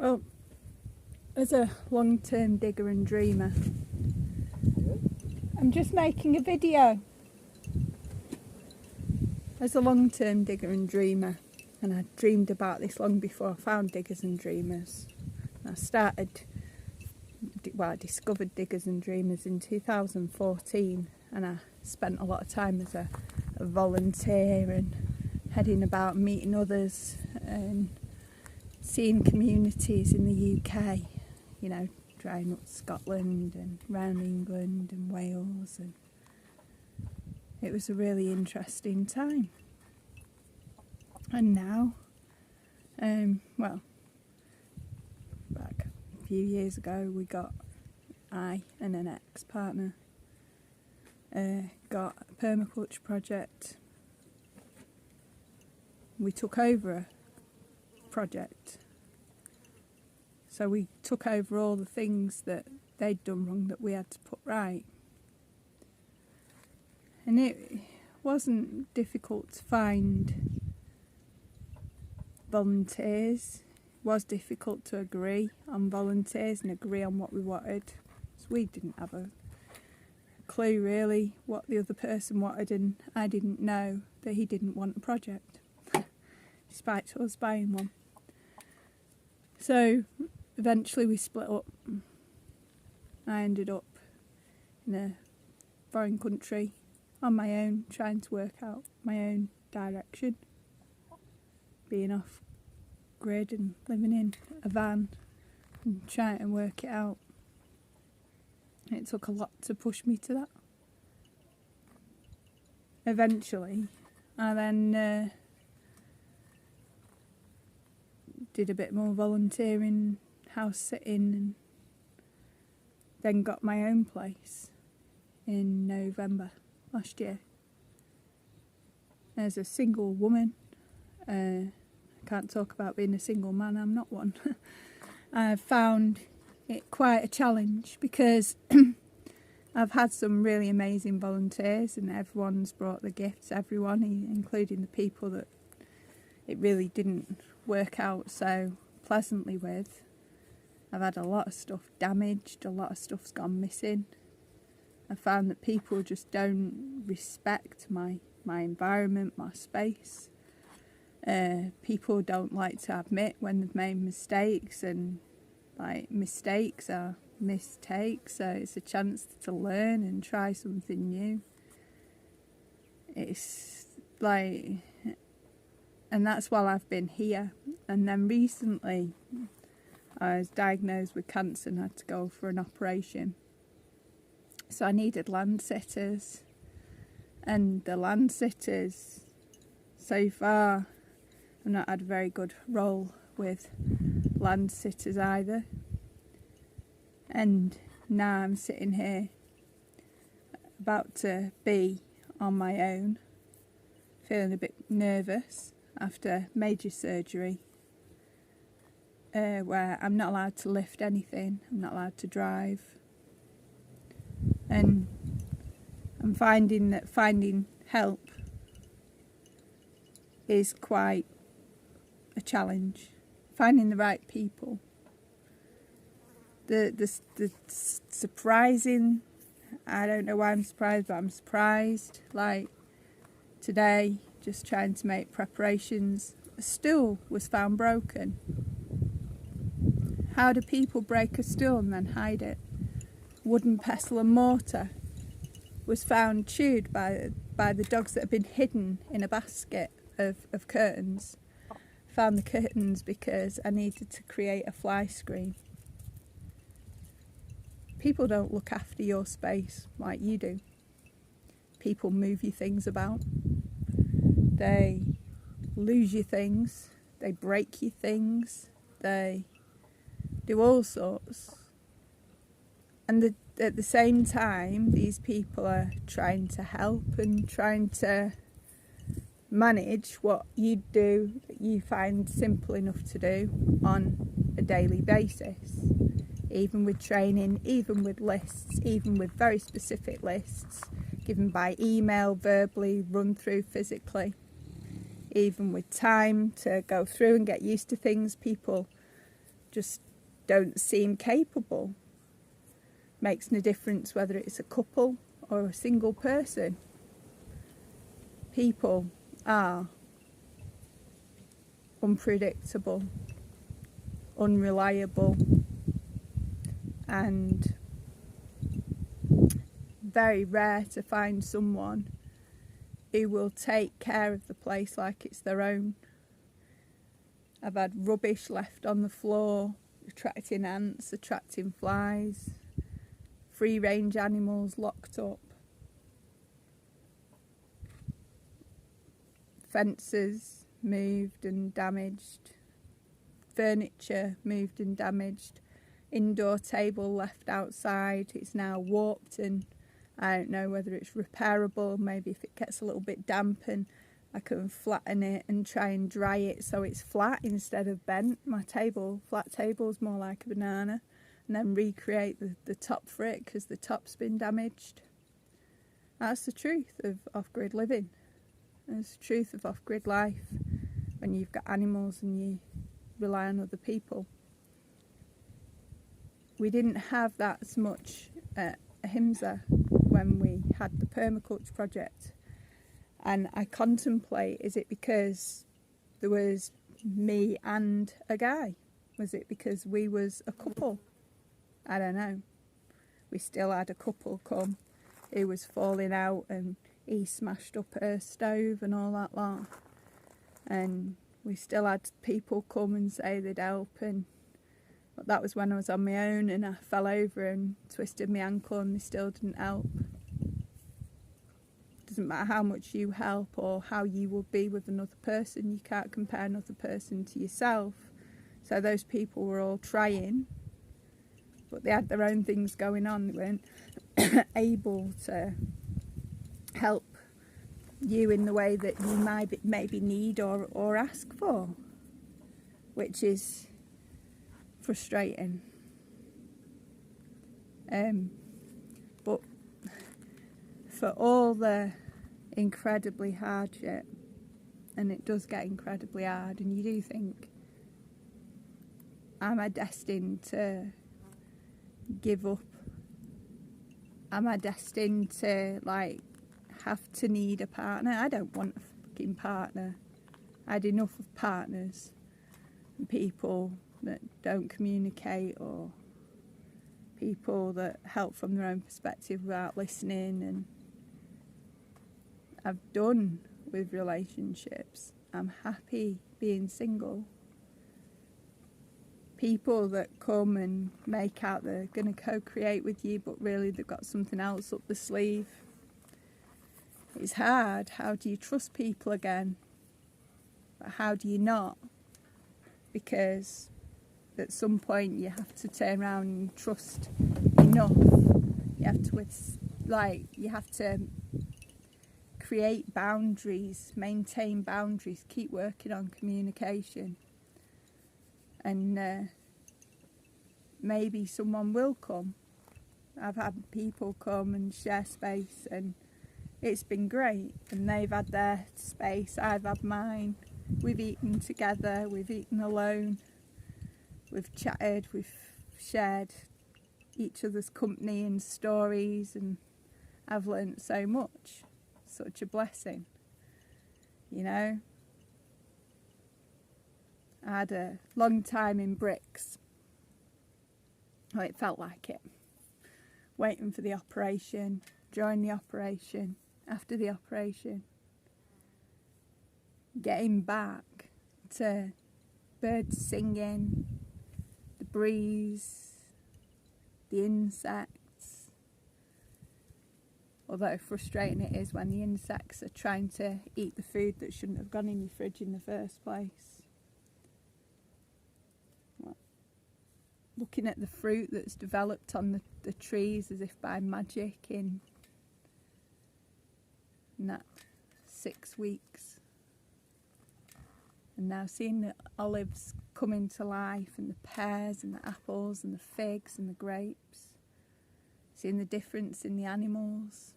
Well, as a long-term digger and dreamer, I'm just making a video. As a long-term digger and dreamer, and I dreamed about this long before I found Diggers and Dreamers. I discovered Diggers and Dreamers in 2014, and I spent a lot of time as a volunteer and heading about, meeting others and seeing communities in the UK, you know, driving up Scotland and round England and Wales, and it was a really interesting time. And now, back a few years ago, I and an ex-partner got a permaculture project. We took over a project. So we took over all the things that they'd done wrong that we had to put right. And it wasn't difficult to find volunteers. It was difficult to agree on volunteers and agree on what we wanted. So we didn't have a clue really what the other person wanted, and I didn't know that he didn't want a project, despite us buying one. So eventually we split up. I ended up in a foreign country on my own, trying to work out my own direction, being off grid and living in a van and trying to work it out. It took a lot to push me to that. Eventually I then did a bit more volunteering, house sitting, and then got my own place in November last year. As a single woman, I can't talk about being a single man, I'm not one. I've found it quite a challenge because I've had some really amazing volunteers and everyone's brought the gifts, everyone, including the people that it really didn't work out so pleasantly with. I've had a lot of stuff damaged, a lot of stuff's gone missing. I found that people just don't respect my environment, my space. People don't like to admit when they've made mistakes, and like mistakes are mistakes, so it's a chance to learn and try something new. It's like, and that's while I've been here. And then recently I was diagnosed with cancer and had to go for an operation. So I needed land sitters, and the land sitters, so far I've not had a very good role with land sitters either. And now I'm sitting here about to be on my own, feeling a bit nervous after major surgery, where I'm not allowed to lift anything, I'm not allowed to drive. And I'm finding that finding help is quite a challenge. Finding the right people. The surprising, I don't know why I'm surprised, but I'm surprised. Like today, just trying to make preparations, a stool was found broken. How do people break a stool and then hide it? Wooden pestle and mortar was found chewed by the dogs that had been hidden in a basket of curtains. Found the curtains because I needed to create a fly screen. People don't look after your space like you do. People move your things about. They lose your things. They break your things. They do all sorts. And at the same time, these people are trying to help and trying to manage what you do that you find simple enough to do on a daily basis. Even with training, even with lists, even with very specific lists given by email, verbally, run through physically. Even with time to go through and get used to things, people just don't seem capable. Makes no difference whether it's a couple or a single person. People are unpredictable, unreliable, and very rare to find someone who will take care of the place like it's their own. I've had rubbish left on the floor, attracting ants, attracting flies, free range animals locked up, fences moved and damaged, furniture moved and damaged, indoor table left outside, it's now warped and I don't know whether it's repairable. Maybe if it gets a little bit damp and I can flatten it and try and dry it so it's flat instead of bent. My flat table is more like a banana, and then recreate the top for it because the top's been damaged. That's the truth of off-grid living. That's the truth of off-grid life when you've got animals and you rely on other people. We didn't have that as much at Ahimsa when we had the permaculture project, and I contemplate, is it because there was me and a guy? Was it because we was a couple? I don't know. We still had a couple come who was falling out and he smashed up her stove and all that lot, and we still had people come and say they'd help, and but that was when I was on my own and I fell over and twisted my ankle and they still didn't help. Doesn't matter how much you help or how you will be with another person, you can't compare another person to yourself. So those people were all trying, but they had their own things going on. They weren't able to help you in the way that you might maybe need or ask for, which is frustrating. But for all the incredibly hardship, and it does get incredibly hard, and you do think, am I destined to give up? Am I destined to have to need a partner? I don't want a fucking partner. I had enough of partners and people that don't communicate, or people that help from their own perspective without listening, and I've done with relationships. I'm happy being single. People that come and make out they're going to co-create with you, but really they've got something else up the sleeve. It's hard. How do you trust people again? But how do you not? Because at some point you have to turn around and trust enough. You have to create boundaries, maintain boundaries, keep working on communication, and maybe someone will come. I've had people come and share space, and it's been great, and they've had their space, I've had mine. We've eaten together, we've eaten alone, we've chatted, we've shared each other's company and stories, and I've learnt so much. Such a blessing, you know. I had a long time in bricks. Well, it felt like it. Waiting for the operation, during the operation, after the operation. Getting back to birds singing, the breeze, the insects. Although frustrating it is when the insects are trying to eat the food that shouldn't have gone in your fridge in the first place. Looking at the fruit that's developed on the trees as if by magic in that 6 weeks. And now seeing the olives coming to life, and the pears and the apples and the figs and the grapes. Seeing the difference in the animals.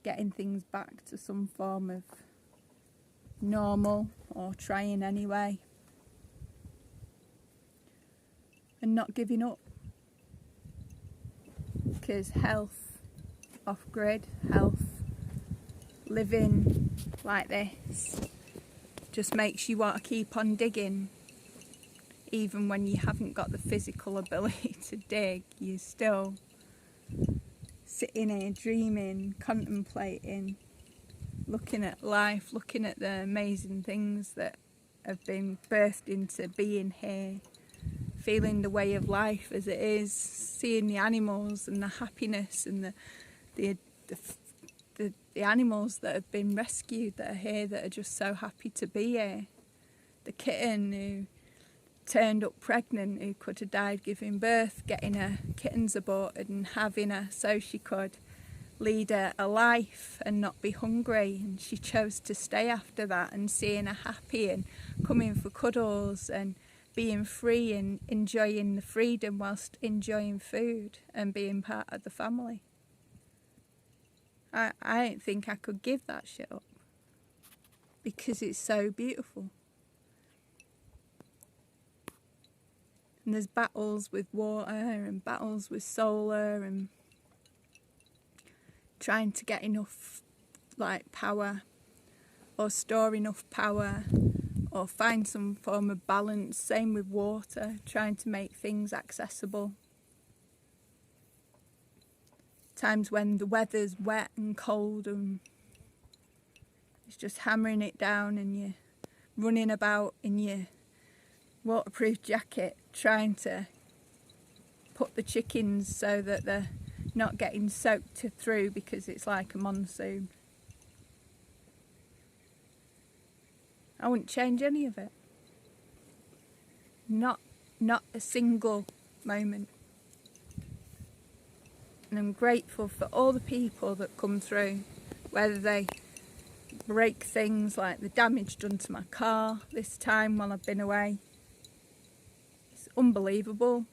Getting things back to some form of normal, or trying anyway. and not giving up. Because health, off-grid, health, living like this just makes you want to keep on digging. Even when you haven't got the physical ability to dig, you're still sitting here dreaming, contemplating, looking at life, looking at the amazing things that have been birthed into being here, feeling the way of life as it is, seeing the animals and the happiness and the animals that have been rescued, that are here, that are just so happy to be here. The kitten who turned up pregnant, who could have died giving birth, getting her kittens aborted and having her so she could lead a life and not be hungry, and she chose to stay after that, and seeing her happy and coming for cuddles and being free and enjoying the freedom whilst enjoying food and being part of the family. I don't think I could give that shit up because it's so beautiful. And there's battles with water and battles with solar and trying to get enough power or store enough power or find some form of balance. Same with water, trying to make things accessible. Times when the weather's wet and cold and it's just hammering it down and you're running about in your waterproof jacket trying to put the chickens so that they're not getting soaked through because it's like a monsoon. I wouldn't change any of it. Not a single moment. And I'm grateful for all the people that come through, whether they break things like the damage done to my car this time while I've been away. It's unbelievable.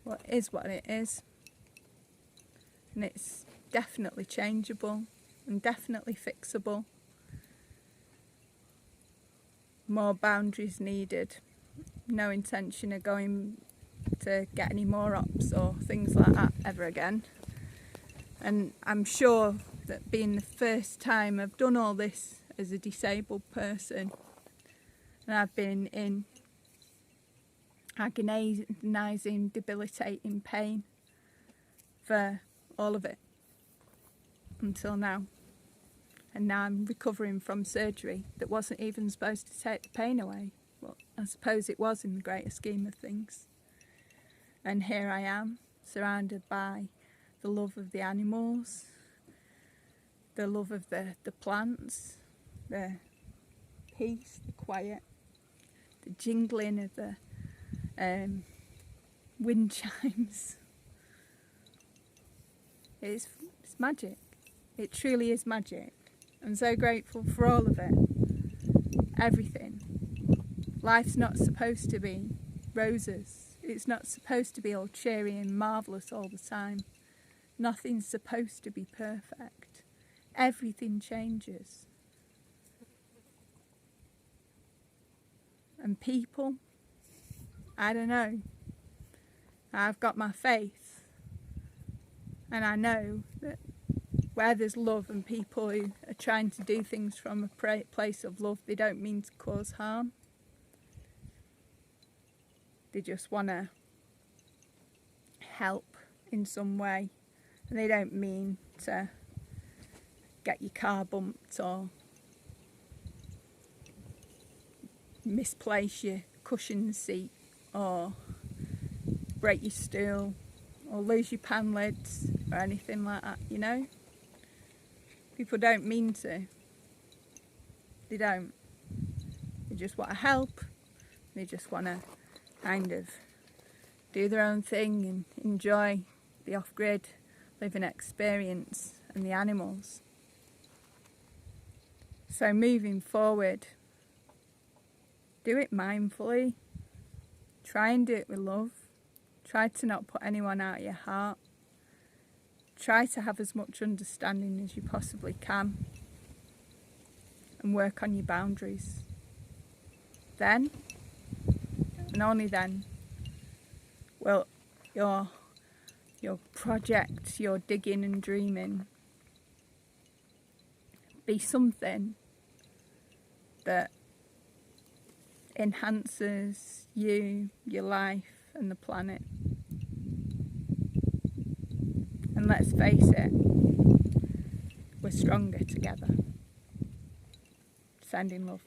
Well, it is what it is. And it's definitely changeable and definitely fixable. More boundaries needed. No intention of going to get any more ops or things like that ever again. And I'm sure that being the first time I've done all this as a disabled person, and I've been in agonising, debilitating pain for all of it until now. And now I'm recovering from surgery that wasn't even supposed to take the pain away. Well, I suppose it was in the greater scheme of things. And here I am, surrounded by the love of the animals, the love of the plants, the peace, the quiet, the jingling of the wind chimes. It's magic. It truly is magic. I'm so grateful for all of it. Everything. Life's not supposed to be roses. It's not supposed to be all cheery and marvellous all the time. Nothing's supposed to be perfect. Everything changes. And people, I don't know. I've got my faith. And I know that where there's love and people who are trying to do things from a place of love, they don't mean to cause harm. They just want to help in some way. And they don't mean to get your car bumped or misplace your cushion seat or break your stool or lose your pan lids or anything like that, you know? People don't mean to. They don't. They just want to help. They just want to kind of do their own thing and enjoy the off-grid living experience and the animals. So moving forward, do it mindfully. Try and do it with love. Try to not put anyone out of your heart. Try to have as much understanding as you possibly can. And work on your boundaries. Then, and only then will your project, your digging and dreaming, be something that enhances you, your life and the planet. And let's face it, we're stronger together. Sending love.